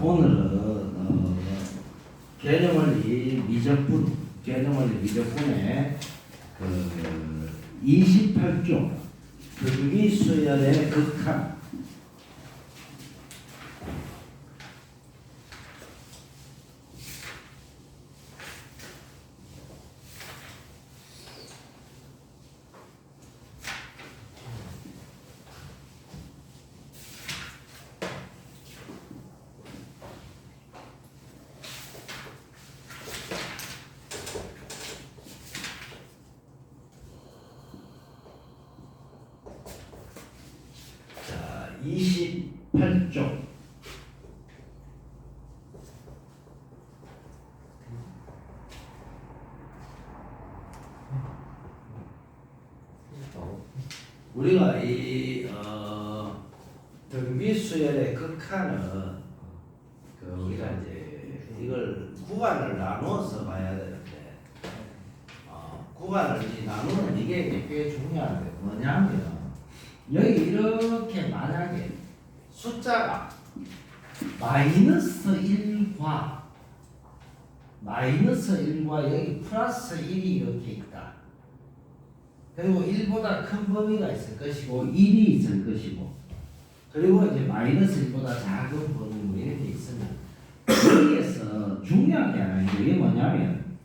오늘은 개념원리 미적분의 28조 등비수열의 극한. 자, 28조. 우리가 이 등비수열의 극한은 우리가 이제 이걸 구간을 나누어서 봐야 되는데 구간을 나누는 이게 이제 꽤 중요한데 뭐냐면 여기 이렇게 만약에 숫자가 -1과 여기 플러스 1이 이렇게 있다. 그리고 1보다 큰 범위가 있을 것이고 1이 있을 것이고 그리고 이제 -1보다 작은 범위 이렇게 있으면 여기에서 중요한 게 아니고 이게 뭐냐면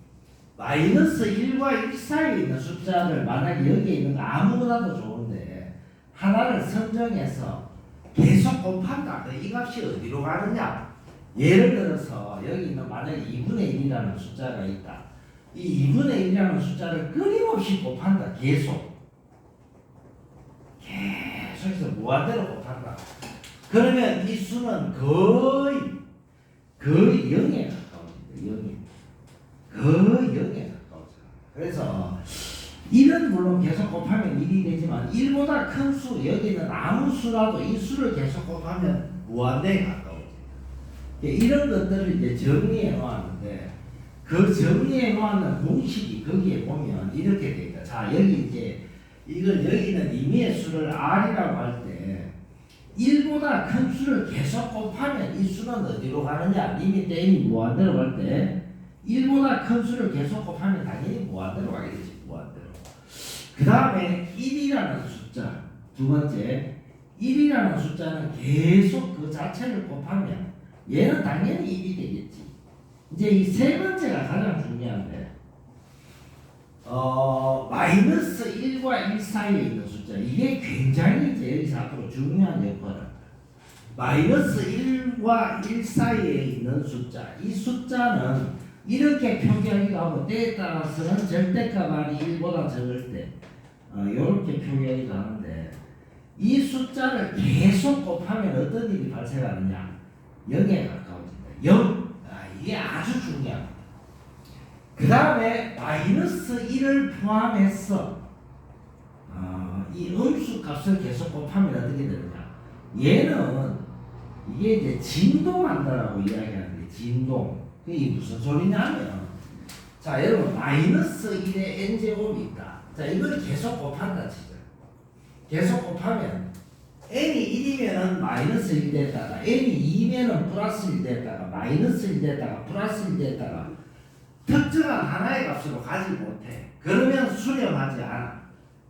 -1과 1 사이에 있는 숫자를 만약에 여기에 있는 거 아무거나도 좋은데 하나를 선정해서 계속 곱한다. 이 값이 어디로 가느냐? 예를 들어서 여기 있는 만약에 2분의 1이라는 숫자가 있다. 이 2분의 1이라는 숫자를 끊임없이 곱한다. 계속해서 무한대로 곱한다. 그러면 이 수는 거의 0에 가까워집니다. 거의 0에 가까워져요. 그래서 1은 물론 계속 곱하면 1이 되지만 1보다 큰 수, 여기는 아무 수라도 이 수를 계속 곱하면 무한대에 가까워집니다. 이런 것들을 이제 정리해 놓았는데 그 정리해 놓은 공식이 거기에 보면 이렇게 돼 있다. 자, 여기 이제 이걸 여기는 임의의 수를 R이라고 할 때 1보다 큰 수를 계속 곱하면 이 수는 어디로 가느냐? 리미트 n이 무한대로 갈 때 1보다 큰 수를 계속 곱하면 당연히 무한대로 가게 되지. 무한대로. 그 다음에 1이라는 숫자, 두 번째 1이라는 숫자는 계속 그 자체를 곱하면 얘는 당연히 1이 되겠지. 이제 이 세 번째가 가장 중요한데 -1과 1 사이에 있는 숫자, 이게 굉장히 이제 여기서 앞으로 중요한 역할을 합니다. -1과 1 사이에 있는 숫자, 이 숫자는 이렇게 표기하기도 하고 때에 따라서는 절대값 R이 1보다 적을 때 이렇게 표기하기도 하는데 이 숫자를 계속 곱하면 어떤 일이 발생하느냐? 0에 가까워진다. 0. 이게 아주 중요합니다. 그 다음에 -1을 포함해서 이 음수 값을 계속 곱하면 어떻게 되느냐? 얘는 이게 이제 진동한다라고 이야기하는데 진동. 그게 무슨 소리냐면 자, 여러분 -1의 n제곱이 있다. 자, 이걸 계속 곱한다 치죠. 계속 곱하면 n이 1이면은 -1 됐다가 n이 2면은 +1 됐다가 -1 됐다가 +1 됐다가 특정한 하나의 값으로 가지 못해. 그러면 수렴하지 않아.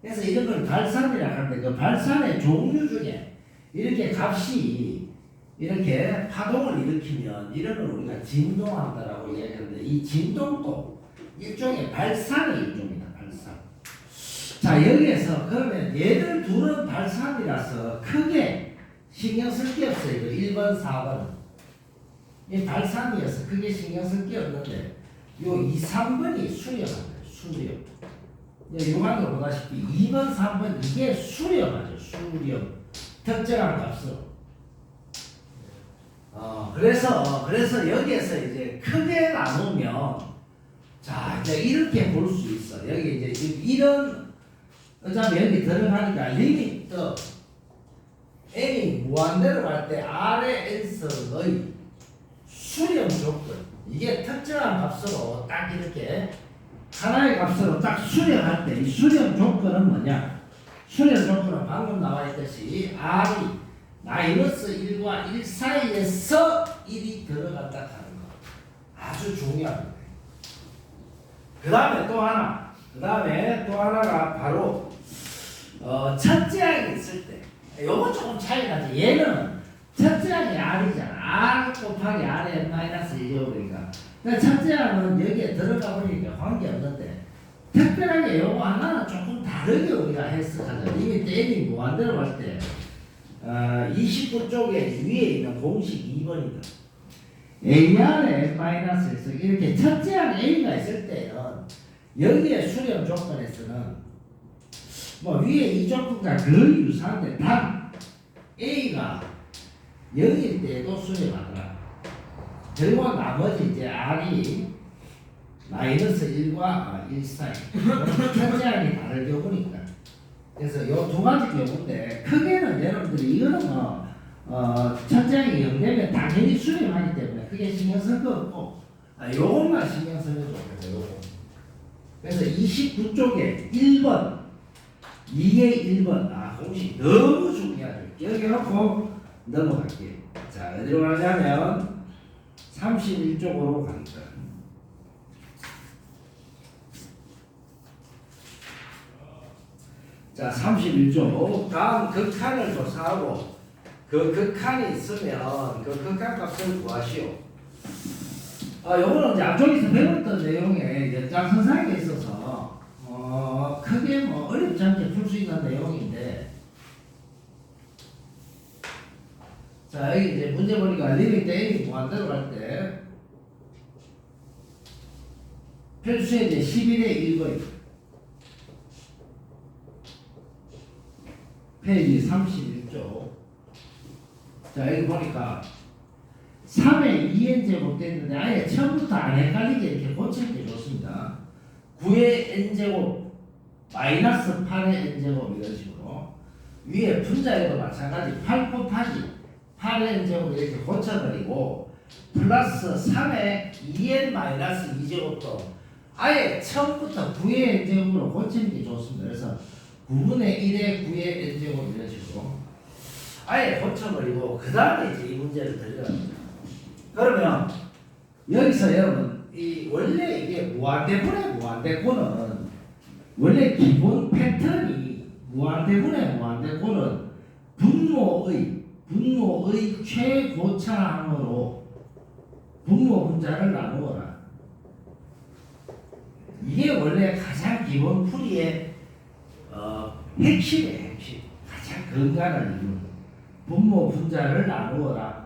그래서 이런 걸 발산이라고 하는데 그 발산의 종류 중에 이렇게 값이 이렇게 파동을 일으키면 이런 걸 우리가 진동한다라고 이야기하는데 이 진동도 일종의 발산의 일종이다. 발산. 자, 여기에서 그러면 얘들 둘은 발산이라서 크게 신경 쓸 게 없어요. 1번, 4번은. 이 발산이어서 크게 신경 쓸 게 없는데 요 2, 3번이 수렴하죠. 수렴. 요한도 보다시피 2번, 3번 이게 수렴하죠. 수렴. 특정한 값으로. 그래서 여기에서 이제 크게 나누면 자, 이제 이렇게 볼 수 있어. 여기 이제 이런 어차피 여기 들어가니까 리미트 n이 무한대로 갈 때 R의 n성의 수렴 조건, 이게 특정한 값으로 딱 이렇게 하나의 값으로 딱 수렴할 때 이 수렴 조건은 뭐냐? 수렴 조건은 방금 나와 있듯이 R이 마이너스 1과 1 사이에서 1이 들어갔다 하는 거. 아주 중요합니다. 그 다음에 또 하나가 바로 첫째 항이 있을 때 요건 조금 차이가 나지. 얘는 첫째 항이 R이잖아. R 곱하기 R의 마이너스 1제곱이니까. 그러니까 첫째 항은 여기에 들어가 보니까 관계없는데 특별하게 요거 하나는 조금 다르게 우리가 해석하자. 이미 N이 무한대로 갈 때 29쪽에 위에 있는 공식 2번이다. AR의 마이너스에서 이렇게 첫째 항 A가 있을 때는 여기에 수렴 조건에서는 뭐 위에 이 조건과 거의 유사한데 단 A가 0일 때도 수렴하더라. 그리고 나머지 이제 R이 마이너스 1과 1 사이 첫째 항이 다를 경우니까. 그래서 요 두 가지 경우인데 크게는 여러분들이 이거는 첫째 항이 0 되면 당연히 수렴하기 때문에 크게 신경 쓸 거 없고 요것만 신경 쓰면 좋겠어요. 요거. 그래서 29쪽에 1번 이게 1번 공식 너무 중요하죠. 기억해놓고 넘어갈게요. 자 어디로 가냐면 31쪽으로 갑니다. 자 31쪽 다음 극한을 조사하고 그 극한이 있으면 그 극한 값을 구하시오. 요거는 이제 앞쪽에서 배웠던 내용의 연장선상에 있어서 크게 뭐 어렵지 않게 풀 수 있는 내용인데, 자 여기 이제 문제 보니까 리미트 N이 무한대로 갈 때 필수에 이제 11의 1거예요. 페이지 31쪽. 자 여기 보니까 3의 2n제곱 됐는데 아예 처음부터 안 헷갈리게 이렇게 고치는 게 좋습니다. 9의 n제곱 마이너스 8의 n제곱 이런 식으로 위에 분자에도 마찬가지 8 곱하기 8의 n제곱 이렇게 고쳐버리고 플러스 3의 2n 마이너스 2제곱도 아예 처음부터 9의 n제곱으로 고치는 게 좋습니다. 그래서 9분의 1의 9의 n제곱 이런 식으로 아예 고쳐버리고 그 다음에 이제 이 문제를 들려갑니다. 그러면 여기서 여러분 원래 이게 무한대분의 무한대고는 원래 기본 패턴이 무한대분의 무한대고는 분모의 최고차항으로 분모 분자를 나누어라. 이게 원래 가장 기본 풀이의 핵심이에요. 핵심. 가장 근간을 이루는 분모 분자를 나누어라.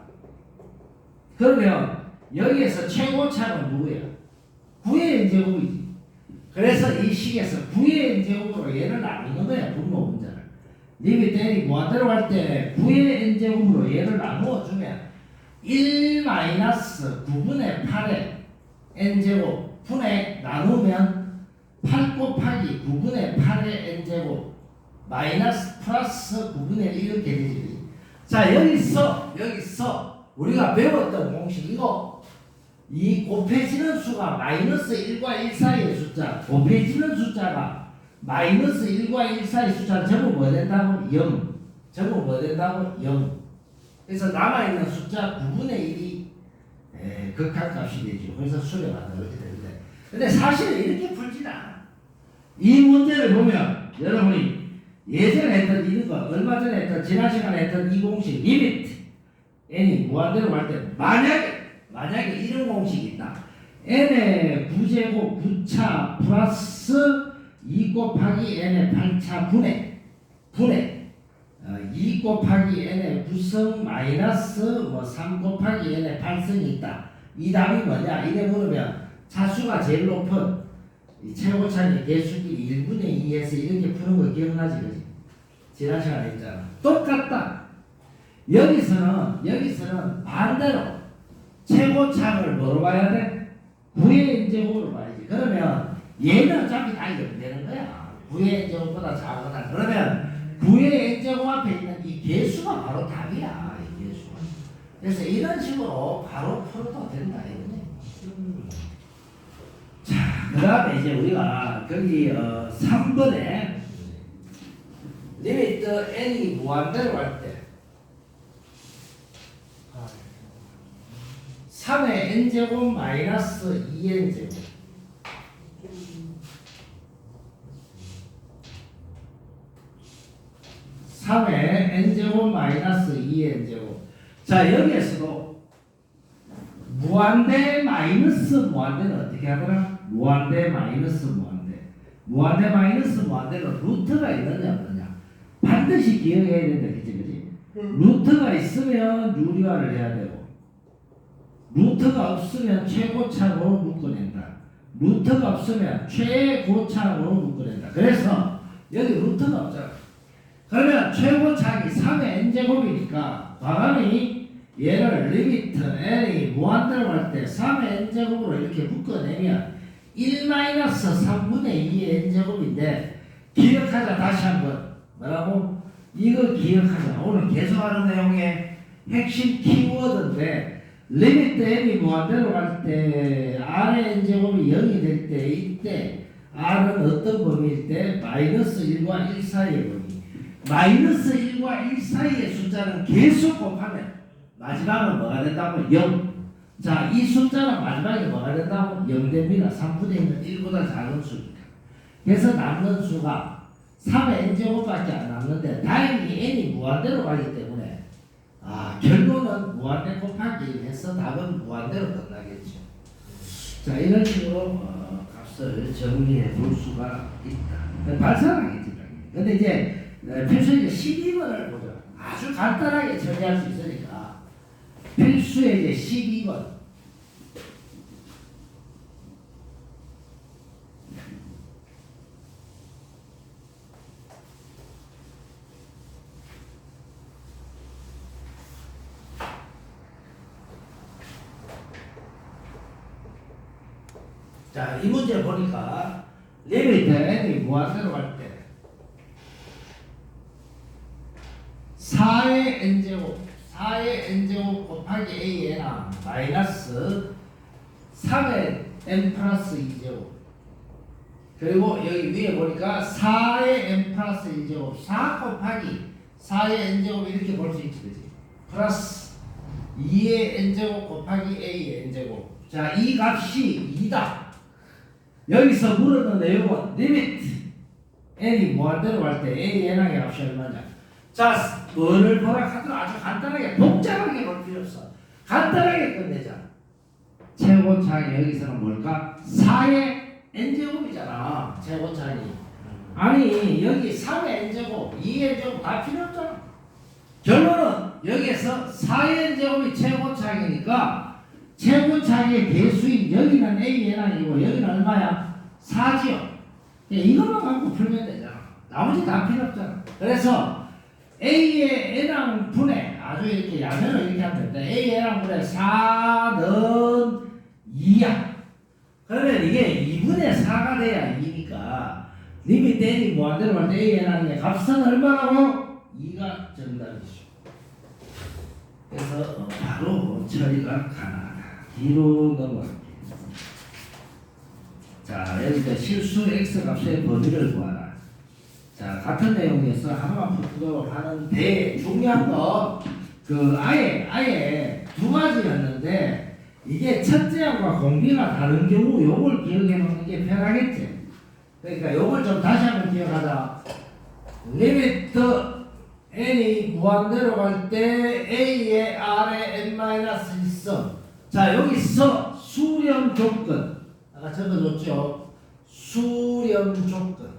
그러면 여기에서 최고차는 누구야? 9의 n제곱이지. 그래서 이 식에서 9의 n제곱으로 얘를 나누는 거야. 분모 분자를. 리미트 n이 무한대로 갈 때 9의 n제곱으로 얘를 나누어 주면 1 마이너스 9분의 8의 n제곱 분의 나누면 8 곱하기 9분의 8의 n제곱 마이너스 플러스 9분의 1 이렇게 되지. 자 여기서 우리가 배웠던 공식 이거 이 곱해지는 수가 마이너스 1과 1 사이의 숫자, 곱해지는 숫자가 마이너스 1과 1 사이의 숫자는 전부 뭐 된다고? 0. 전부 뭐 된다고? 0. 그래서 남아있는 숫자 9분의 1이 극한값이 되죠. 그래서 수렴한다 이렇게 되는데, 근데 사실은 이렇게 풀지는 않아. 이 문제를 보면 여러분이 예전에 했던 이런 거, 얼마 전에 했던 지난 시간에 했던 이 공식 리미트 n이 무한대로 갈 때 만약에 이런 공식이 있다. n의 9제곱 9차 플러스 2 곱하기 n의 8차 분의 2 곱하기 n의 9성 마이너스 3 곱하기 n의 8성이 있다. 이 답이 뭐냐? 이래 물으면 차수가 제일 높은 이 최고차의 개수끼리 1분의 2에서 이렇게 푸는 거 기억나지? 그지? 지난 시간에 했잖아. 똑같다. 여기서는 반대로 최고차를 뭐로 봐야 돼? 9의 n제곱으로 봐야지. 그러면 얘는 어차피 다 연되는 거야. 9의 n제곱보다 작거나. 그러면 9의 n제곱 앞에 있는 이 개수가 바로 답이야. 이 개수가. 그래서 이런 식으로 바로 풀어도 된다. 자, 그 다음에 이제 우리가 거기 3번에 리미트 n이 무한대로 갈 때 n제곱 마이너스 2n제곱 3의 n제곱 마이너스 2n제곱. 자, 여기에서도 무한대 마이너스 무한대는 어떻게 하더라? 무한대 마이너스 무한대. 무한대 마이너스 무한대는 루트가 있느냐 없느냐 반드시 기억해야 된다. 그치? 루트가 있으면 유리화를 해야 되고, 루트가 없으면 최고차로 묶어낸다. 루트가 없으면 최고차로 묶어낸다. 그래서 여기 루트가 없잖아. 그러면 최고차이 3의 n제곱이니까 과감히 얘를 리미트 n이 무한대로 갈 때 3의 n제곱으로 이렇게 묶어내면 1-3분의 2의 n제곱인데, 기억하자. 다시 한번 뭐라고? 이거 기억하자. 오늘 계속하는 내용의 핵심 키워드인데, 리미트 n이 무한대로 갈 때 r의 n제곱이 0이 될 때, 이때 r은 어떤 범위일 때? -1과 1 사이의 범위. -1과 1 사이의 숫자는 계속 곱하면 마지막은 뭐가 된다고? 0. 자, 이 숫자는 마지막에 뭐가 된다고? 0 됩니다. 3분의 1은 1보다 작은 수입니다. 그래서 남는 수가 3의 n제곱밖에 안 남는데, 다행히 n이 무한대로 가기 때문에 결론은 무한대 곱하기 1 해서 답은 무한대로 끝나겠죠. 자, 이런 식으로 값을 정리해 볼 수가 있다. 발산하겠지. 근데 이제 필수의 12번을 보자. 아주 간단하게 처리할 수 있으니까 필수의 이제 12번. 자, 이 문제 보니까 리미트 n이 무한대로 갈 때 4의 n제곱 곱하기 a에나 마이너스 3의 n 플러스 2제곱, 그리고 여기 위에 보니까 4의 n 플러스 2제곱 4 곱하기 4의 n제곱 이렇게 볼 수 있지, 그치? 플러스 2의 n제곱 곱하기 a의 n제곱. 자, 이 값이 2다. 여기서 물었는 내용은 리미트 n이 무한대로 갈 때 a n항의 값이 얼마냐. 자, 뭐를 보라 하더라. 아주 간단하게, 복잡하게 볼 필요 없어. 간단하게 끝내자. 최고차이 여기서는 뭘까? 4의 n제곱이잖아. 최고차이. 아니, 여기 3의 n제곱, 2의 n제곱 다 필요 없잖아. 결론은 여기에서 4의 n제곱이 최고차이니까 최고차이의 개수인 여기는 a n항이고 여기는 얼마야? 4지요. 이것만 갖고 풀면 되잖아. 나머지 다 필요 없잖아. 그래서 a의 n항 분의, 아주 이렇게 야면을 이렇게 하면 됩니다. a의 n항 분의 4는 2야. 그러면 이게 2분의 4가 돼야 2니까 리미트 n이 무한대로 갈 때 a의 n항의 값은 얼마라고? 2가 정답이죠. 그래서 바로 처리가 가능하다. 뒤로 넘어갈게요. 자, 여기서 실수 x 값의 범위를 구하라. 자, 같은 내용에서 하나만 풀도록 하는데, 중요한 거 아예 두 가지였는데, 이게 첫째하고 공비가 다른 경우 요걸 기억해 놓는 게 편하겠지. 그러니까 요걸 좀 다시 한번 기억하자. 리미트 n이 무한대로 갈 때 a의 r의 n-1성. 자, 여기서 수렴 조건 아까 적어줬죠. 수렴 조건.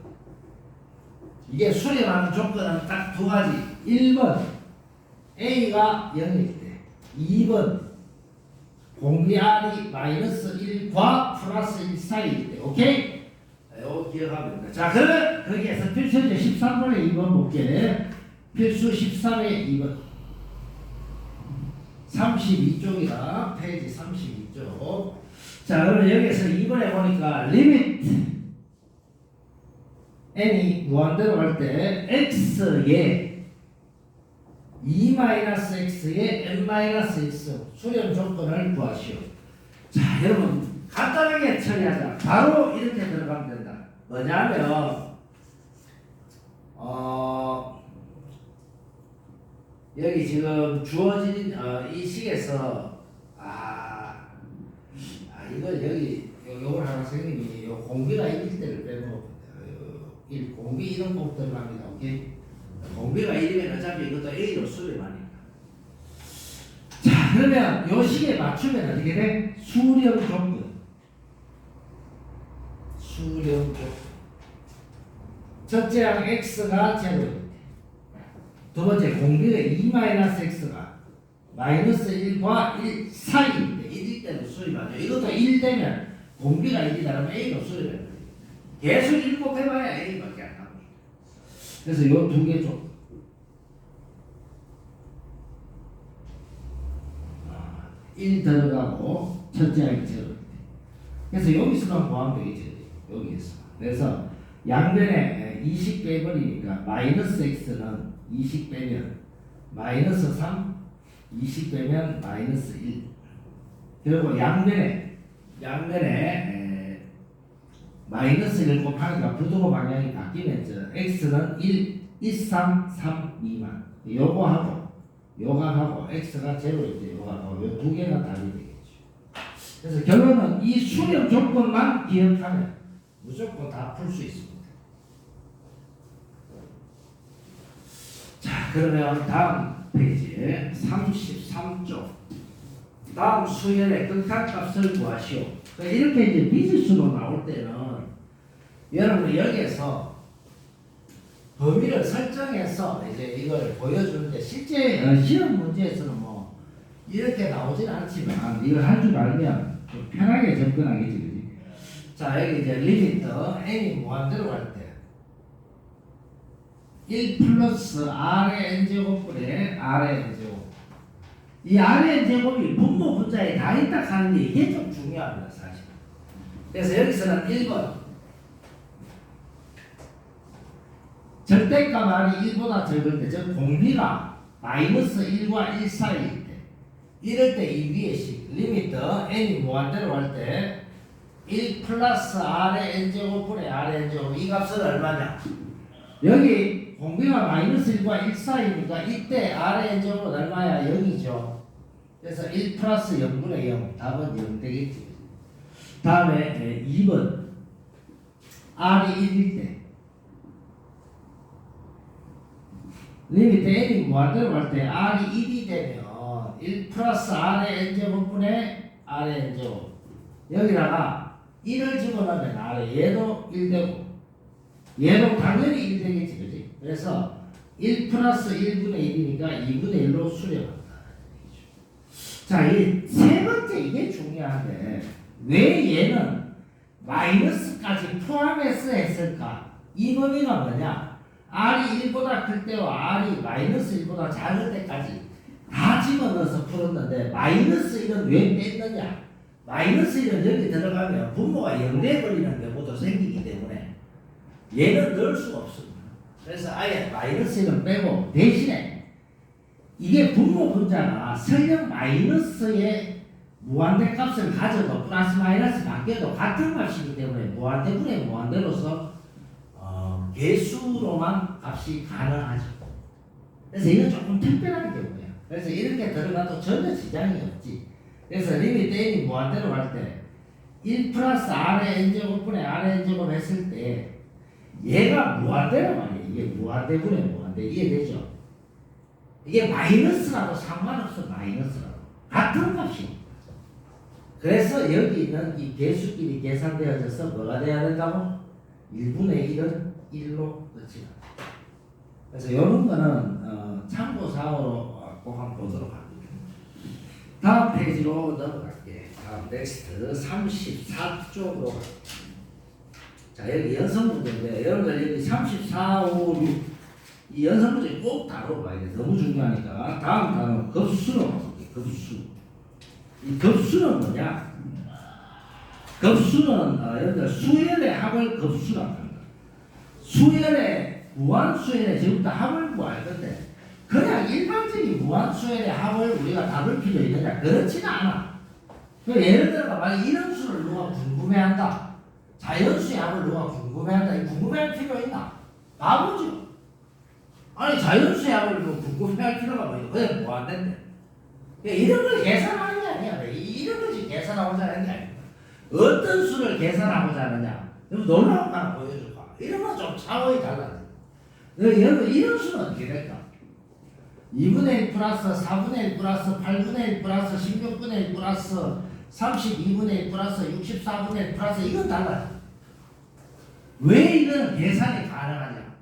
이게 수렴하는 조건은 딱 두 가지. 1번 a가 0일 때, 2번 공비 r이 -1과 플러스 1 사이일 때. 오케이? 이거 기억하면 됩니다. 자, 그러면 거기에서 필수 13번에 2번 볼게. 필수 13에 2번 32쪽이다. 페이지 32쪽. 자, 그러면 여기서 2번에 보니까 리미트 n이 무한대로 갈 때 x에 2-x에 n-1승 수렴 조건을 구하시오. 자, 여러분 간단하게 처리하자. 바로 이렇게 들어가면 된다. 뭐냐면 여기 지금 주어진 이 식에서 공비 이런 꼭 들어갑니다. 오케이? 공비가 1이면 어차피 이것도 A로 수렴하니까. 자, 그러면 요 식에 맞추면 어떻게 돼? 수렴 조건. 수렴 조건. 첫째 항 x가 제로일 때. 두 번째 공비가 2-x가 마이너스 1과 1 사이일 때. 1일 때도 수렴하죠. 이것도 1 되면 공비가 1이다 그러면 A로 수렴해요. 계속 1 곱해봐야 A밖에 안 나옵니다. 그래서 요 두 개 좀. 1 들어가고 첫째 항이 제로. 그래서 여기서만 포함되어 있죠. 여기에서. 그래서 양변에 20 빼버리니까 마이너스 x는 20 빼면 마이너스 3, 20 빼면 마이너스 1. 그리고 양변에 마이너스 1 곱하니까 부등호 방향이 바뀌면 x는 1, 1, 3, 3 미만. 요거하고 요거하고 x가 제로일 때 요거하고 요 두 개가 답이 되겠죠. 그래서 결론은 이 수렴 조건만 기억하면 무조건 다 풀 수 있습니다. 자, 그러면 다음 페이지에 33쪽. 다음 수열의 극한값을 구하시오. 이렇게 이제 미지수로 나올 때는 여러분 여기에서 범위를 설정해서 이제 이걸 보여주는데 실제 시험 문제에서는 뭐 이렇게 나오진 않지만 이걸 할 줄 알면 좀 편하게 접근하겠지, 그지? 자, 여기 이제 리미트 n이 무한대로 갈 때 1 플러스 r의 n제곱분의 r의 n제곱. 이 r의 n제곱이 분모 분자에 다 있다 하는데 이게 좀 중요합니다, 사실. 그래서 여기서는 1번 절대값 r이 1보다 적을 때, 즉 공비가 마이너스 1과 1 사이일 때, 이럴 때 이 위의 식 리미트 n이 무한대로 갈 때 1 플러스 r의 n제곱분의 r의 n제곱, 이 값은 얼마냐? 여기 공비가 마이너스 1과 1 사이니까 이때 r의 n제곱은 얼마야? 0이죠. 그래서 1 플러스 0분의 0, 답은 0 되겠지. 다음에 2번 r이 1일 때 리미트 n이 무한대로 갈 때 r이 1이 되면 1 플러스 r의 n제곱분의 r의 n제곱, 여기다가 1을 집어넣으면 r에 얘도 1 되고 얘도 당연히 1 되겠지, 그지? 그래서 1 플러스 1분의 1이니까 2분의 1로 수렴한다. 자, 이 세 번째 이게 중요한데 왜 얘는 마이너스까지 포함해서 했을까? 이 범위가 뭐냐? r이 1보다 클 때와 r이 마이너스 1보다 작을 때까지 다 집어넣어서 풀었는데 마이너스 1은 왜 뺐느냐? 마이너스 1은 여기 들어가면 분모가 0 돼버리는 경우도 생기기 때문에 얘는 넣을 수가 없습니다. 그래서 아예 마이너스 1은 빼고 대신에 이게 분모 분자가 설령 마이너스의 무한대 값을 가져도 플러스 마이너스 바뀌어도 같은 값이기 때문에 무한대분의 무한대로서 개수로만 값이 가능하죠. 그래서 이건 조금 특별한 경우예요. 그래서 이렇게 들어가도 전혀 지장이 없지. 그래서 리미트 n이 무한대로 갈 때 1 플러스 r의 n제곱분의 r의 n제곱 했을 때 얘가 무한대로 말이에요. 이게 무한대분의 무한대. 이해되죠? 이게 마이너스라도 상관없어. 마이너스라도 같은 값이. 그래서 여기 있는 이 개수끼리 계산되어져서 뭐가 돼야 된다고? 1분의 1은 1로 끝이 나. 그래서 이런 거는 참고사항으로 꼭 한번 보도록 합니다. 다음 페이지로 넘어갈게. 다음 넥스트 34쪽으로 갈게. 자, 여기 연습 문제인데 여러분들 여기 34, 5, 6 이 연습 문제 꼭 다뤄봐야 돼. 너무 중요하니까. 다음 단어 급수로 볼게. 급수. 이 급수는 뭐냐? 급수는 여러분들 수열의 합을 급수라고 합니다. 수열의 무한수열의 지금부터 합을 구할 건데 그냥 일반적인 무한수열의 합을 우리가 다룰 필요 있느냐? 그렇지는 않아. 예를 들어 만약 이런 수를 누가 궁금해한다. 자연수의 합을 누가 궁금해한다. 궁금해할 필요 있나? 바보죠. 아니 자연수의 합을 누가 궁금해할 필요가 뭐야? 그냥 무한대인데. 이런 걸 계산하는 게 아니야. 이런 걸 계산하고자 하는 게 아니야. 어떤 수를 계산하고자 하느냐? 그럼 놀라운 거 하나 보여줄까? 이러면 좀 차원이 달라져. 여러분 이런 수는 어떻게 될까? 2분의 1 플러스 4분의 1 플러스 8분의 1 플러스 16분의 1 플러스 32분의 1 플러스 64분의 1 플러스 이건 달라져. 왜 이거는 계산이 가능하냐?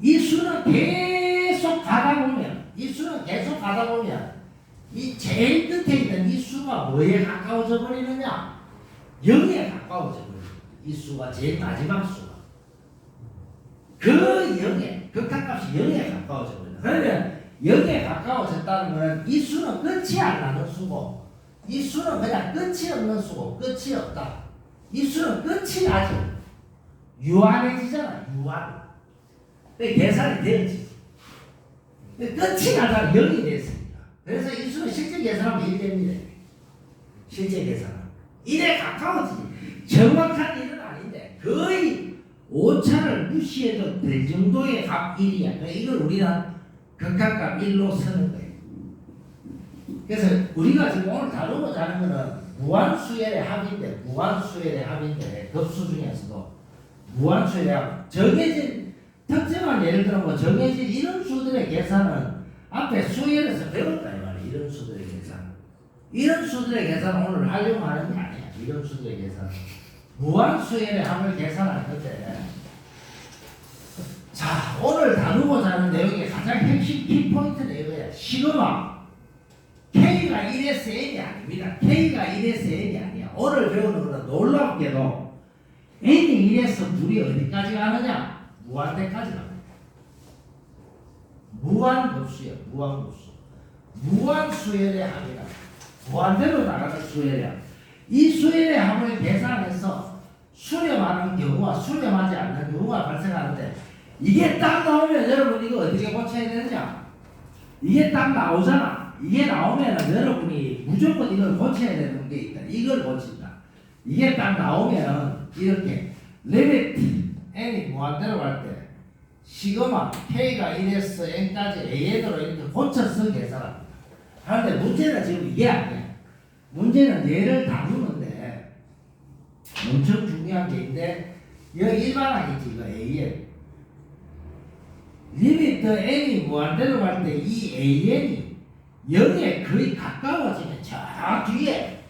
이 수는 계속 가다 보면 이 제일 끝에 있는 이 수가 뭐에 가까워져 버리느냐? 0에 가까워져 버려요. 이 수가 제일 마지막 수가. 그 0에, 극한값이 0에 가까워져 버려요. 그러면 0에 가까워졌다는 것은 이 수는 끝이 안 나는 수고, 이 수는 그냥 끝이 없는 수고, 끝이 없다. 이 수는 끝이 나지. 유한해지잖아, 유한. 계산이 되어지지. 끝이 나다 0이 됐습니다. 그래서 이 수는 실제 계산하면 1됩니다. 실제 계산은. 1에 가까워지지. 정확한 1은 아닌데, 거의 오차를 무시해도 될 정도의 값 1이야. 그러니까 이걸 우리는 극한값 1로 쓰는 거예요. 그래서 우리가 지금 오늘 다루고자 하는 거는 무한수열의 합인데, 급수 중에서도 무한수열의 합. 정해진, 특정한 예를 들어 뭐 정해진 이런 수들의 계산은 앞에 수열에서 배웠다 이 말이에요. 이런 수들의 계산. 이런 수들의 계산은 오늘 하려고 하는 게 아니야. 이런 수들의 계산. 무한수열의 합을 계산할 건데, 자, 오늘 다루고자 하는 내용의 가장 핵심 키포인트는 이거야. 시그마. K가 1에서 N이 아닙니다. K가 1에서 N이 아니야. 오늘 배우는 거는 놀랍게도 N이 1에서 물이 어디까지 가느냐? 무한대까지 갑니다. 무한급수야. 무한수열의 합이다. 무한대로 나가는 수열의 합. 이 수열의 합을 계산해서 수렴하는 경우와 수렴하지 않는 경우가 발생하는데, 이게 딱 나오면 여러분 이거 어떻게 고쳐야 되느냐? 이게 딱 나오잖아. 이게 나오면 여러분이 무조건 이걸 고쳐야 되는 게 있다. 이걸 고친다. 이게 딱 나오면 이렇게 리미트 n이 무한대로 갈 때 시그마 k가 1에서 n까지 an으로 이렇게 고쳐서 계산합니다. 그런데 문제는 지금 이게 아니야. 문제는 얘를 다루는데 엄청 중요한 게 있는데, 여기 일반항이지 이거 an. 리미트 n이 무한대로 갈 때 이 an이 0에 거의 가까워지면 저 뒤에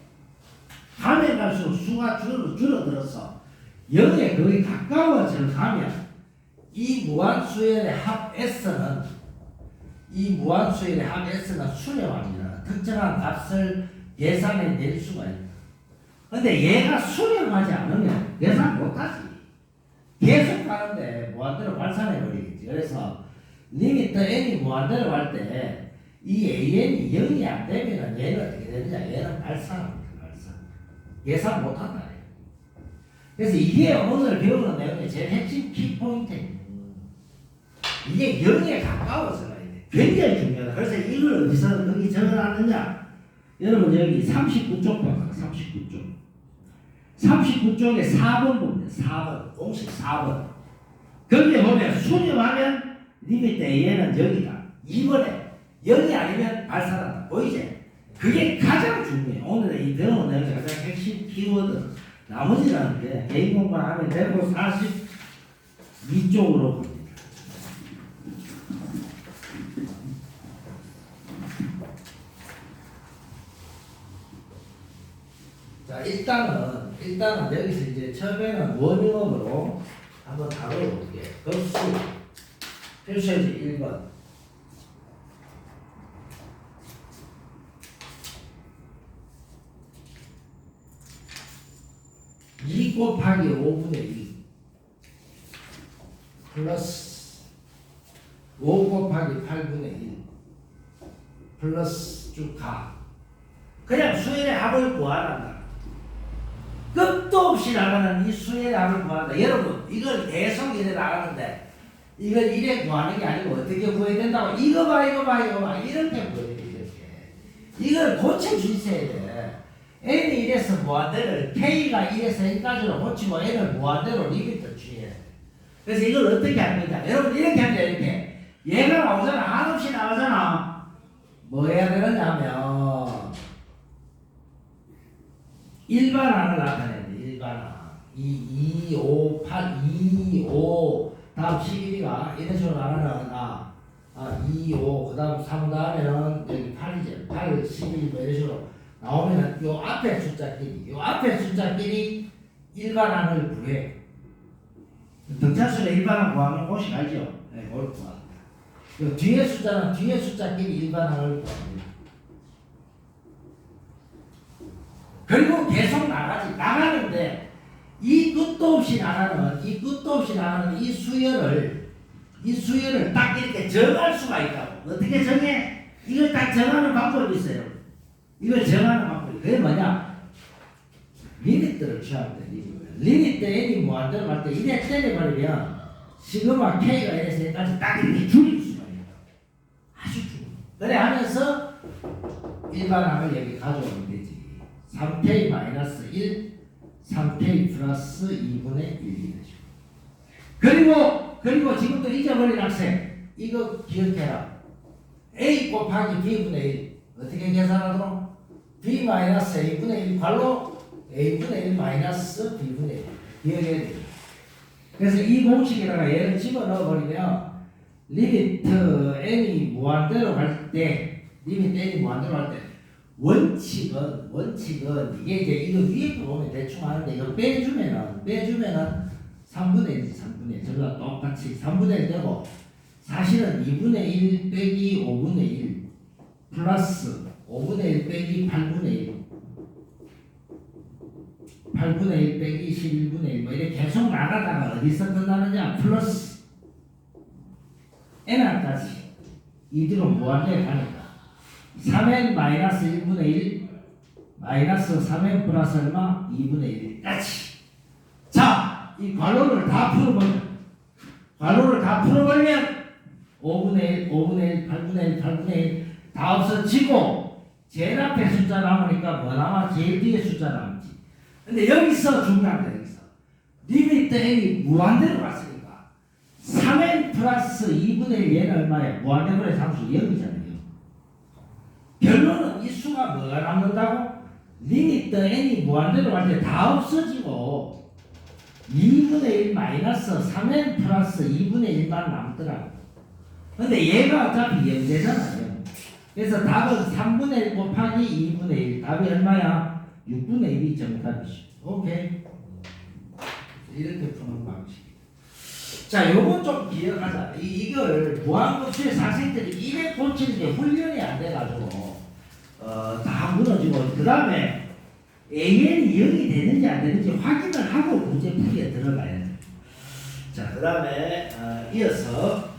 가면 갈수록 수가 줄어들어서 0에 거의 가까워져 가면 이 무한수열의 합 S는 수렴합니다. 특정한 값을 계산해낼 수가 있다. 근데 얘가 수렴하지 않으면 계산 못하지. 계속 가는데 무한대로 발산해버리겠지. 그래서 리미트 n이 무한대로 갈 때 이 an이 0이 안 되면 얘는 어떻게 되느냐? 얘는 발산합니다. 계산 못한다. 그래서 이게 오늘 배우는 내용의 제일 핵심 키포인트입니다. 이게 0에 가까워져야 돼. 굉장히 중요하다. 그래서 이걸 어디서 여기 적어놨느냐? 여러분 여기 39쪽 봐봐. 39쪽에 4번 봅니다. 4번. 공식 4번. 거기에 보면 수렴하면 리미트 A는 0이다. 2번에 0이 아니면 발산한다. 보이지? 그게 가장 중요해. 오늘의 이 배우는 내용의 가장 핵심 키워드. 나머지는 이제 개인 공부하면 되고 42쪽으로 봅니다. 자, 일단은 여기서 이제 처음에는 워밍업으로 한번 다뤄볼게요. 급수 필수예제 1번. 2 곱하기 5분의 1 플러스 5 곱하기 8분의 1 플러스 쭉 가. 그냥 수열의 합을 구하란다. 끝도 없이 나가는 이 수열의 합을 구한다. 여러분 이걸 계속 이래 나가는데 이걸 이래 구하는 게 아니고 어떻게 구해야 된다고? 이거 봐 이렇게 구해야 돼. 이걸 고칠 수 있어야 돼. n이 1에서 무한대를 k가 1에서 n까지로 고치고 n을 무한대로 리미트 취해. 그래서 이걸 어떻게 합니다? 여러분 이렇게 하면 이렇게 얘가 나오잖아. 한없이 나오잖아. 뭐 해야 되느냐 하면 일반항을 나타내야 돼. 일반항. 2, 5, 8, 2, 5 다음 11이가 이런 식으로 나가는 2, 5 그 다음 3 다음에는 여기 8이죠. 8, 11 뭐 이런 식으로 나오면은 요 앞에 숫자끼리 일반항을 구해. 등차수의 일반항 구하면 곳이 알죠? 네, 그걸 구합니다. 요 뒤에 숫자는 뒤에 숫자끼리 일반항을 구합니다. 그리고 계속 나가는데 이 끝도 없이 나가는 이 수열을 딱 이렇게 정할 수가 있다고. 어떻게 정해? 이걸 딱 정하는 방법이 있어요. 이걸 정하는 방법이. 그게 뭐냐? 리미트를 취하면 돼. 리미트 n이 무한대로 갈 때 이래 때려버리면 시그마 k가 이래서 여기까지 딱 이렇게 줄일 수가 있다. 아주 줄여. 그래 하면서 일반항을 여기 가져오면 되지. 3k-1 3k 플러스 2분의 1이 되죠. 그리고 지금도 잊어버린 학생 이거 기억해라. a 곱하기 b분의 1 어떻게 계산하도록? b-a분의 1 괄호 a분의 1 마이너스 b분의 1 기억해야 돼. 그래서 이 공식에다가 얘를 집어넣어 버리면 리미트 n이 무한대로 갈 때 원칙은 이게 이제 이거 위에 거 보면 대충 하는데 이거 빼주면은 3분의 1이지 3분의 1 저기가 똑같이 3분의 1 되고 사실은 2분의 1 빼기 5분의 1 플러스 5분의 1 빼기 8분의 1 8분의 1 빼기 11분의 1 뭐 이렇게 계속 나가다가 어디서 끝나느냐 플러스 nr까지 이대로 무한대에 가니까 3n 마이너스 1분의 1 마이너스 3n 플러스 얼마? 2분의 1까지. 자, 이 괄호를 다 풀어버리면 5분의 1, 5분의 1, 8분의 1, 8분의 1 다 없어지고 제일 앞에 숫자 남으니까 뭐 남아? 제일 뒤에 숫자 남지. 근데 여기서 중요한 게 여기서 리미트 n이 무한대로 갔으니까 3n 플러스 2분의 1 얘는 얼마야? 무한대로의 상수 0이잖아요. 결론은 이 수가 뭐가 남는다고? 리미트 n이 무한대로 갈 때 다 없어지고 2분의 1 마이너스 3n 플러스 2분의 1만 남더라고. 근데 얘가 어차피 0되잖아요. 그래서 답은 3분의 1 곱하기 2분의 1 답이 얼마야? 6분의 1이 정답이죠. 오케이. 이렇게 푸는 방식. 자, 요건 좀 기억하자. 이걸 무한급수의 학생들이 이래 고치는 게 훈련이 안 돼가지고 다 무너지고 그 다음에 AN이 0이 되는지 안 되는지 확인을 하고 문제 풀이에 들어가야 돼. 자, 그 다음에 이어서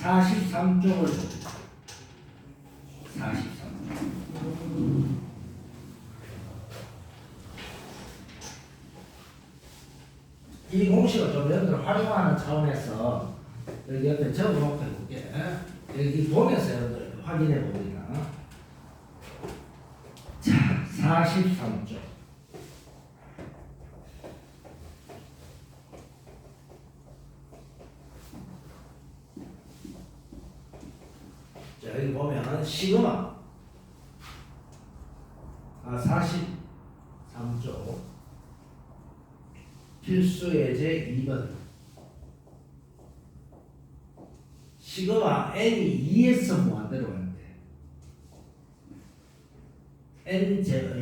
43쪽을 43쪽. 이 공식을 좀 여러분들 활용하는 차원에서 여기 옆에 적어놓고 해볼게. 여기 보면서 여러분들 확인해 봅니다. 자, 43쪽. 자, 여기 보면 시그마 43쪽 필수 예제 2번 시그마 n이 2에서 무한대로 가는데 n 제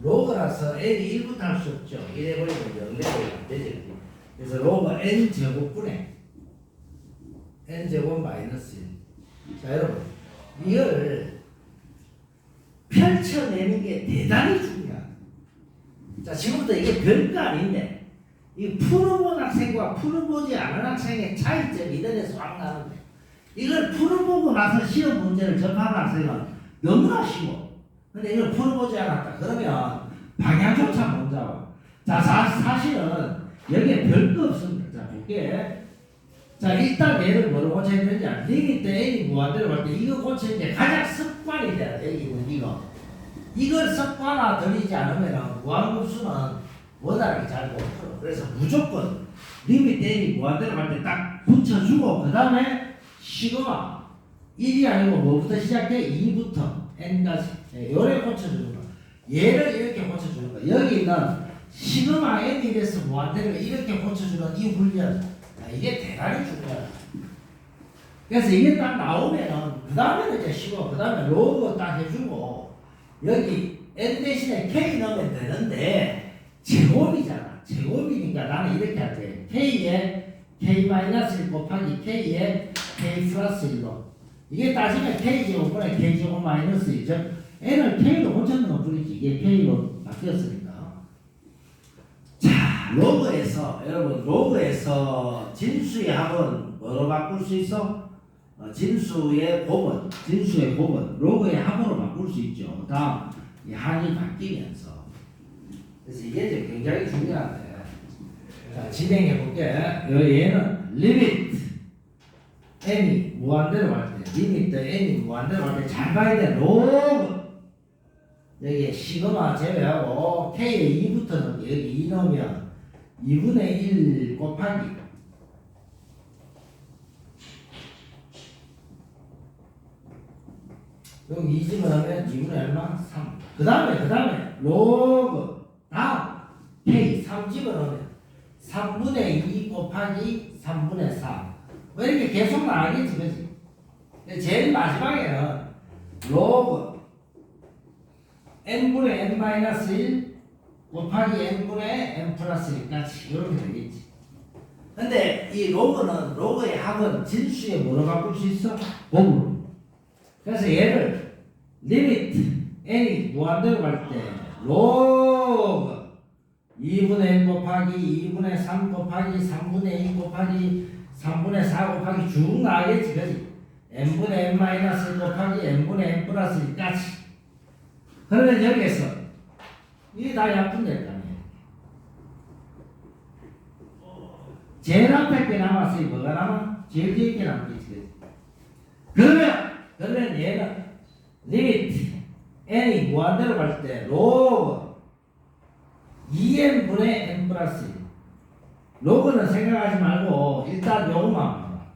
로그라서 n이 1부터 할 수 없죠. 이래 버리면 0 되면 안 되지. 그래서 로그 n 제곱분의 n 제곱 마이너스 1. 자, 여러분 이걸 펼쳐내는 게 대단히 중요합니다. 자, 지금부터 이게 별거 아닌데 이 풀어본 학생과 풀어보지 않은 학생의 차이점이 이들에서 확 나는데 이걸 풀어보고 나서 시험 문제를 접하는 학생은 너무나 쉬워. 근데 이걸 풀어보지 않았다 그러면 방향조차 못 잡아. 자, 사실은 여기에 별거 없습니다. 자, 볼게. 자, 일단 얘를 뭐로 고쳐야 되냐? 리미트 n이 무한대로 갈 때 이거 고치는 게 가장 습관이 돼야 돼. 여기는 이걸 습관화 들이지 않으면 무한급수는 원활하게 잘 못 풀어. 그래서 무조건 리미트 n이 무한대로 갈 때 딱 붙여주고 그 다음에 시그마 1이 아니고 뭐부터 시작해? 2부터 n까지 요래 고쳐주는 거야. 얘를 이렇게 고쳐주는 거. 여기 있는 시그마 n에 대해서 무한대를 이렇게 고쳐주는 이 훈련. 이게 대단히 중요하다. 그래서 이게 딱 나오면은 그 다음에는 이제 쉬워. 그 다음에 로그 딱 해주고 여기 n 대신에 k 넣으면 되는데 제곱이잖아. 제곱이니까 나는 이렇게 할게. k에 k-1 곱하기 k에 k 플러스 1로 이게 따지면 k제곱분의 k제곱 마이너스 2. 즉 n을 k로 고쳤는 것 뿐이지 이게 k로 바뀌었으니까. 자, 로그에서 여러분 로그에서 진수의 합은 뭐로 바꿀 수 있어? 진수의 곱은 로그의 합으로 바꿀 수 있죠. 다음 이 항이 바뀌면서. 그래서 이게 이제 굉장히 중요한데. 자, 진행해 볼게. 얘는 리미트 n이 무한대로 갈 때, 리미트 n이 무한대로 갈 때 잘 봐야 돼. 로그 여기 시그마 제외하고 k에 2부터는 여기 2 넣으면 2분의 1 곱하기 여기 2 집어넣으면 2분의 얼마? 3. 그 다음에 로그 다음 k 3 집어넣으면 3분의 2 곱하기 3분의 4. 왜 이렇게 계속 나가겠지, 그지? 근데 제일 마지막에는 로그 n분의 n-1 곱하기 n분의 n 플러스 1까지 이렇게 되겠지. 근데 이 로그는 로그의 합은 진수에 뭐로 바꿀 수 있어? 곱으로. 그래서 얘를 리미트 n이 무한대로 갈 때 로그 2분의 n 곱하기 2분의 3 곱하기 3분의 2 곱하기 3분의 4 곱하기 쭉 나가겠지, 그지? n분의 n-1 곱하기 n분의 n 플러스 1까지. 그러면 여기에서 이게 다 약분될 거 아니에요. 제일 앞에 게 남았으니 뭐가 남아? 제일 뒤에 게 남겠지. 그러면 얘는 리미트 n이 무한대로 갈 때 로그 2n분의 n 플러스 1. 로그는 생각하지 말고 일단 요것만 봐봐.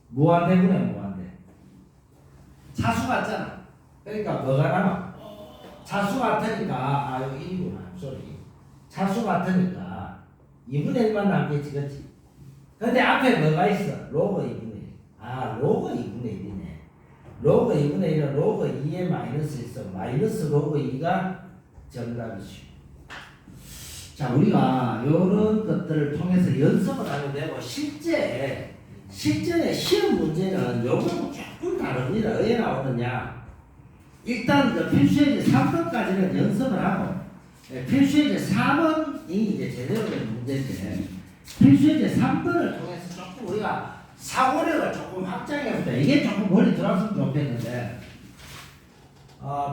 무한대분의 무한대. 차수 같잖아. 그러니까 뭐가 남아? 차수 같으니까 여기 1이구나. 소리. 차수 같으니까 2분의 1만 남겠지, 그렇지? 근데 앞에 뭐가 있어? 로그 2분의 1. 로그 2분의 1이네. 로그 2분의 1은 로그 2에 마이너스 있어. 마이너스 로그 2가 정답이죠. 자, 우리가 이런 것들을 통해서 연습을 하면 되고 실제 시험 문제는 요거는 조금 다릅니다. 왜 나오느냐? 일단 필수예제 3번까지는 연습을 하고 필수예제 4번이 이제 제대로 된 문제인데 필수예제 3번을 통해서 조금 우리가 사고력을 조금 확장해보자. 이게 조금 머리 들어왔으면 좋겠는데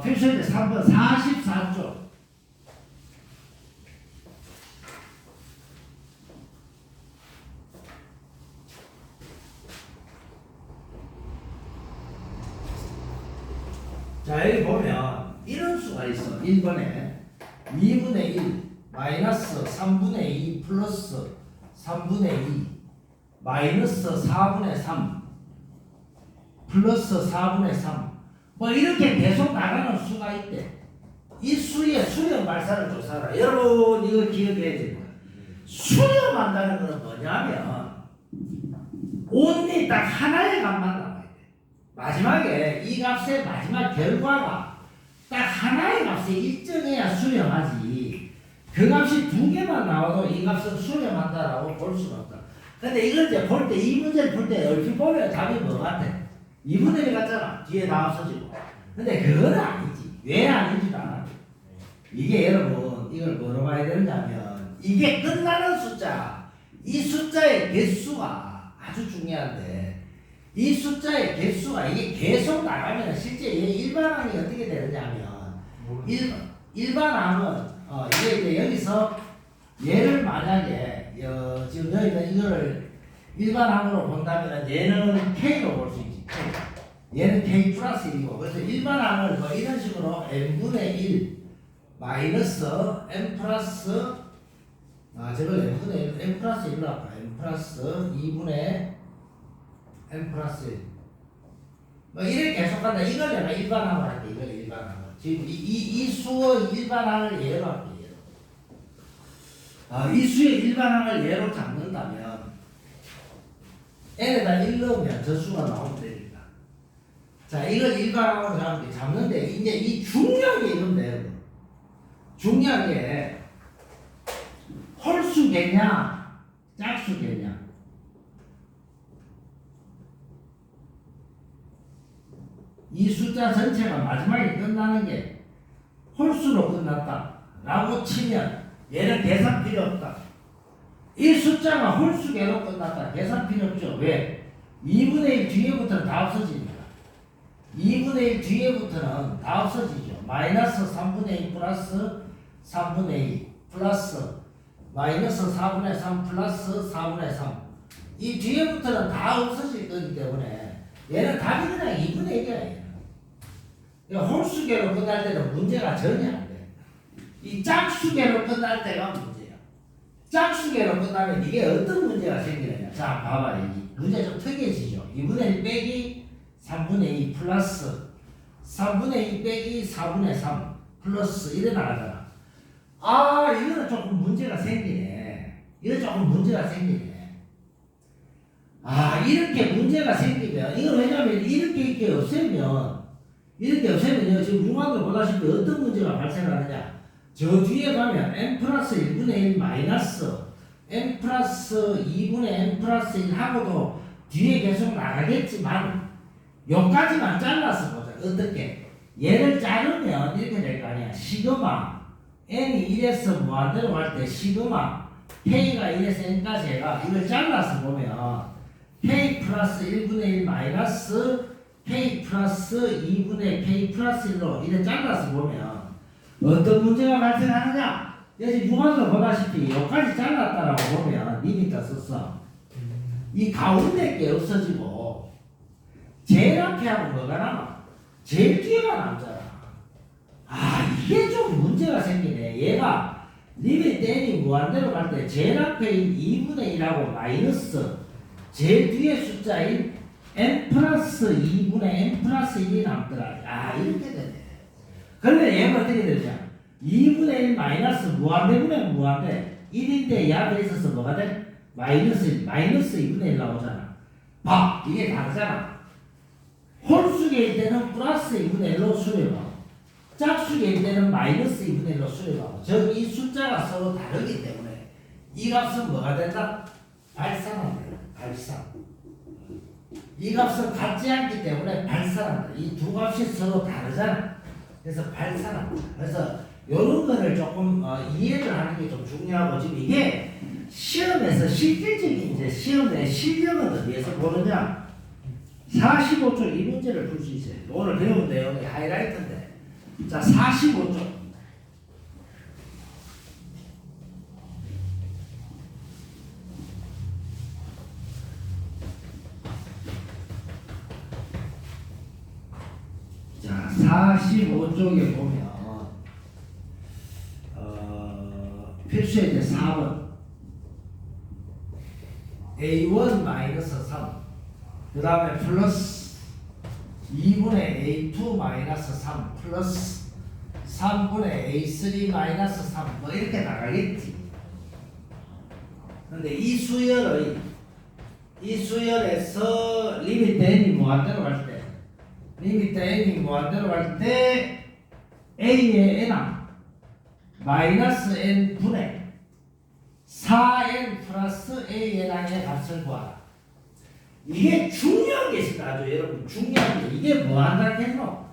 필수예제 3번 44쪽 자, 여기 보면 이런 수가 있어. 1번에 2분의 1 마이너스 3분의 2 플러스 3분의 2 마이너스 4분의 3 플러스 4분의 3 뭐 이렇게 계속 나가는 수가 있대. 이 수의 수렴 발사를 조사하라. 여러분 이거 기억해야 됩니다. 수렴한다는 것은 뭐냐면 온리 딱 하나의 값만 나와야 돼. 마지막에 이 값의 마지막 결과가 딱 하나의 값이 일정해야 수렴하지. 그 값이 두 개만 나와도 이 값은 수렴한다라고 볼 수는 없다. 근데 이걸 이제 볼 때 이 문제를 볼 때 얼핏 보면 답이 뭐 같아? 2분의 1 같잖아. 뒤에 나와서 지금. 근데 그건 아니지. 왜 아닌지도 알아. 이게 여러분 이걸 뭐로 봐야 되냐면 이게 끝나는 숫자. 이 숫자의 개수가 아주 중요한데 이 숫자의 개수가 이게 계속 나가면 실제 일반항이 어떻게 되느냐면 일반항은 이게 이제 여기서 얘를 만약에 지금 여기는 이거를 일반항으로 본다면 얘는 K로 볼 수 있지. 얘는 K 플러스 1이고 그래서 일반항을 뭐 이런 식으로 n분의 1 마이너스 n 플러스 저걸 n분의 1 n 플러스 1로 할까? n 플러스 2분의 n 플러스 1 뭐 이렇게 계속한다. 이걸 내가 일반항으로 할게. 이걸 일반항으로 지금 이 수의 일반항을 예로 할게요. 이 수의 일반항을 예로 잡는다면 n에다 1 넣으면 저 수가 나오면 되니까. 자, 이걸 일반항으로 잡는데 이제 이 중요한 게 이건데, 중요한 게 홀수겠냐 짝수겠냐. 이 숫자 전체가 마지막에 끝나는 게 홀수로 끝났다 라고 치면 얘는 계산 필요 없다. 이 숫자가 홀수계로 끝났다. 계산 필요 없죠. 왜? 2분의 1 뒤에부터는 다 없어지니까. 2분의 1 뒤에부터는 다 없어지죠. 마이너스 3분의 1 플러스 3분의 2 플러스 마이너스 4분의 3 플러스 4분의 3. 이 뒤에부터는 다 없어질 거기 때문에 얘는 답이 그냥 2분의 1이야. 홀수계로 끝날 때는 문제가 전혀 안 돼. 이 짝수계로 끝날 때가 문제야. 짝수계로 끝나면 이게 어떤 문제가 생기느냐. 자, 봐봐. 이 문제 좀 특이해지죠. 2분의 1 빼기 3분의 2 플러스 3분의 2 빼기 4분의 3 플러스 이래 나가잖아. 이거는 조금 문제가 생기네. 이거 조금 문제가 생기네. 이렇게 문제가 생기면, 이거 왜냐면 이렇게 없애면 지금 중간으로 보다시피 어떤 문제가 발생하느냐. 저 뒤에 가면 n 플러스 1분의 1 마이너스 n 플러스 2분의 n 플러스 1 하고도 뒤에 계속 나가겠지만 여기까지만 잘라서 보자. 어떻게? 얘를 자르면 이렇게 될 거 아니야. 시그마 n이 1에서 무한대로 갈 때 시그마 k가 1에서 n까지 해가 이걸 잘라서 보면 k 플러스 1분의 1 마이너스 k 플러스 2분의 k 플러스 1로 이래 잘라서 보면 어떤 문제가 발생하느냐? 여기 중간으로 보다시피 여기까지 잘랐다라고 보면 니니까 썼어. 이 가운데 게 없어지고 제일 앞에 하고 뭐가 남아? 제일 뒤에가 남잖아. 이게 좀 문제가 생기네. 얘가 리미트 n이 무한대로 갈 때 제일 앞에인 2분의 1하고 마이너스 제일 뒤에 숫자인 n 플러스 2분의 n 플러스 1이 남더라. 이렇게 되네. 그런데 얘가 어떻게 되냐? 2분의 1 마이너스 무한대분의 무한대 1인데 이 앞에 있어서 뭐가 돼? 마이너스 2분의 1 나오잖아. 봐, 이게 다르잖아. 홀수계일 때는 플러스 2분의 1로 수렴하고 짝수계일 때는 마이너스 2분의 1로 수렴하고 즉 이 숫자가 서로 다르기 때문에 이 값은 뭐가 된다? 발산한다. 발산. 이 값은 같지 않기 때문에 발산한다. 이 두 값이 서로 다르잖아. 그래서 발산한다. 그래서 이런 거를 조금 이해를 하는 게 좀 중요하고 지금 이게 시험에서 실질적인 이제 시험의 실력은 어디에서 보느냐? 45쪽 이 문제를 풀 수 있어요. 오늘 배운 내용이 하이라이트인데. 자, 45쪽. 자, 45쪽에 보면 필수의 이제 4번 A1 마이너스 3 그 다음에 플러스 2분의 A2 마이너스 3 플러스 3분의 A3 마이너스 3 뭐 이렇게 나가겠지. 근데 이 수열에서 리미트 n이 무한대로 갈 때 A의 n항 마이너스 n 분의 4n 플러스 A의 n항의 값을 구하라. 이게 중요한 게 있습니다. 아주 여러분 중요한 게 이게 뭐 한다 해서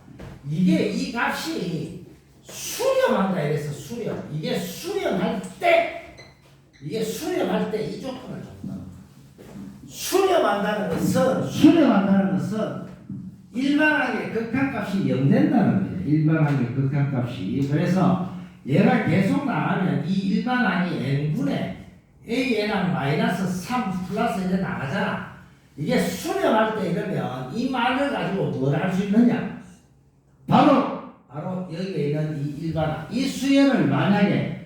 이게 이 값이 수렴한다 이래서 수렴. 이게 수렴할 때 이 조건을 줬다. 수렴한다는 것은 일반항의 극한값이 0 된다는 거예요. 일반항의 극한값이. 그래서 얘가 계속 나가면 이 일반항이 n분의 AN항 마이너스 3 플러스 이제 나가잖아. 이게 수렴할 때 이러면 이 말을 가지고 뭘 할 수 있느냐? 바로 여기에 있는 이 일반항. 이 수열을 만약에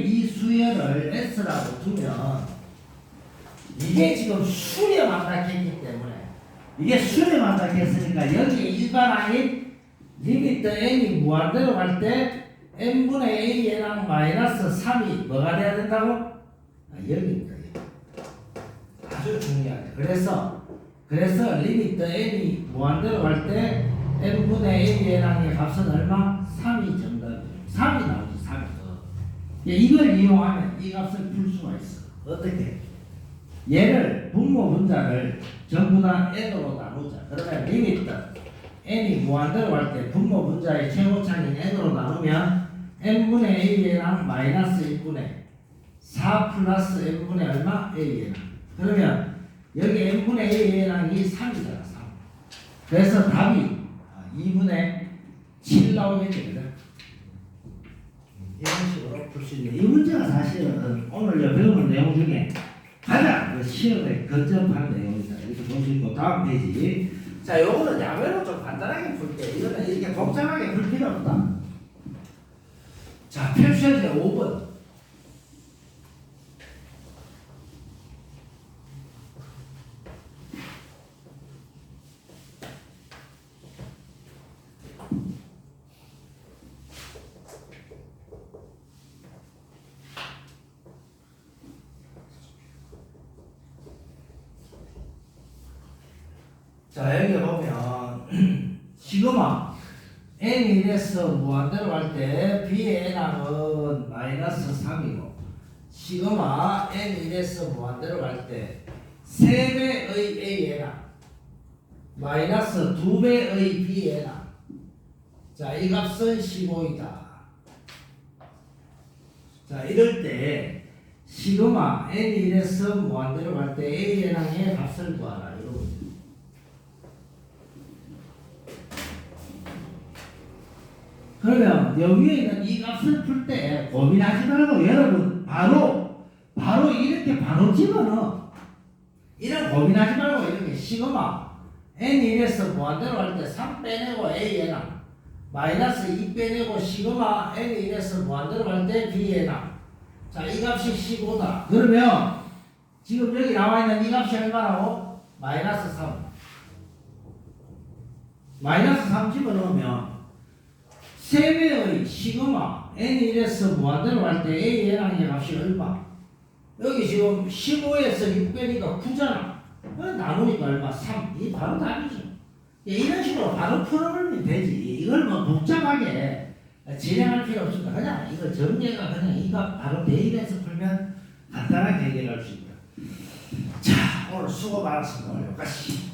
이 수열을 S라고 두면 이게 지금 수렴한다 했기 때문에 이게 수렴한다 했으니까 여기에 일반항인 리미트 n이 무한대로 갈 때 n분의 a랑 마이너스 3이 뭐가 돼야 된다고? 여기입니다. 여기. 아주 중요하죠. 그래서 리미트 n이 무한대로 갈 때 n분의 a랑의 값은 얼마? 3이 정답이에요. 3이 나오지. 3이. 이걸 이용하면 이 값을 풀 수가 있어. 어떻게? 얘를 분모 분자를 전부 다 n으로 나누자. 그러면 리미트 n이 무한대로 갈 때 분모 분자의 최고차인 n으로 나누면 n분의 a랑 마이너스 1분의 4 플러스 n분의 얼마? a랑. 그러면 여기 n분의 a랑이 3이잖아. 3. 그래서 답이 2분의 7 나오겠지. 그죠? 이런 식으로 풀 수 있는 이 문제가 사실은 오늘 배우는 내용 중에 가장 시험에 근접한 내용이다. 이렇게 볼 수 있고 다음 페이지. 자, 요거는 야매로 좀 간단하게 풀게. 이거는 이렇게 복잡하게 풀 필요 없다. 자, 표시제 5번. 자, 여기 보면 시그마 n이 이래서 무한대로 갈 때 b의 n항은 마이너스 3이고 시그마 n이 이래서 무한대로 갈 때 3배의 a n항 마이너스 2배의 b n항. 자, 이 값은 15이다. 자, 이럴 때 시그마 n이 이래서 무한대로 갈 때 a n항의 값을 구하라. 이러고 그러면 여기에 있는 이 값을 풀 때 고민하지 말고 여러분 바로 이렇게 바로 집어넣어. 이런 고민하지 말고 이렇게 시그마 n이 이래서 무한대로 할 때 3 빼내고 a에나 마이너스 2 빼내고 시그마 n이 이래서 무한대로 할 때 b에나. 자, 이 값이 15다. 그러면 지금 여기 나와 있는 이 값이 얼마라고? 마이너스 3. 마이너스 3 집어넣으면 3배의 시그마 n이 이래서 무한대로 갈 때 a n항의 값이 얼마? 여기 지금 15에서 6 빼니까 9잖아. 나누니까 얼마? 3. 이 바로 답이죠. 이런 식으로 바로 풀어버리면 되지. 이걸 뭐 복잡하게 진행할 필요 없습니다. 그냥 이거 정리가 그냥 이 값 바로 대입해서 풀면 간단하게 해결할 수 있다. 자, 오늘 수고 많았습니다. 여기까지.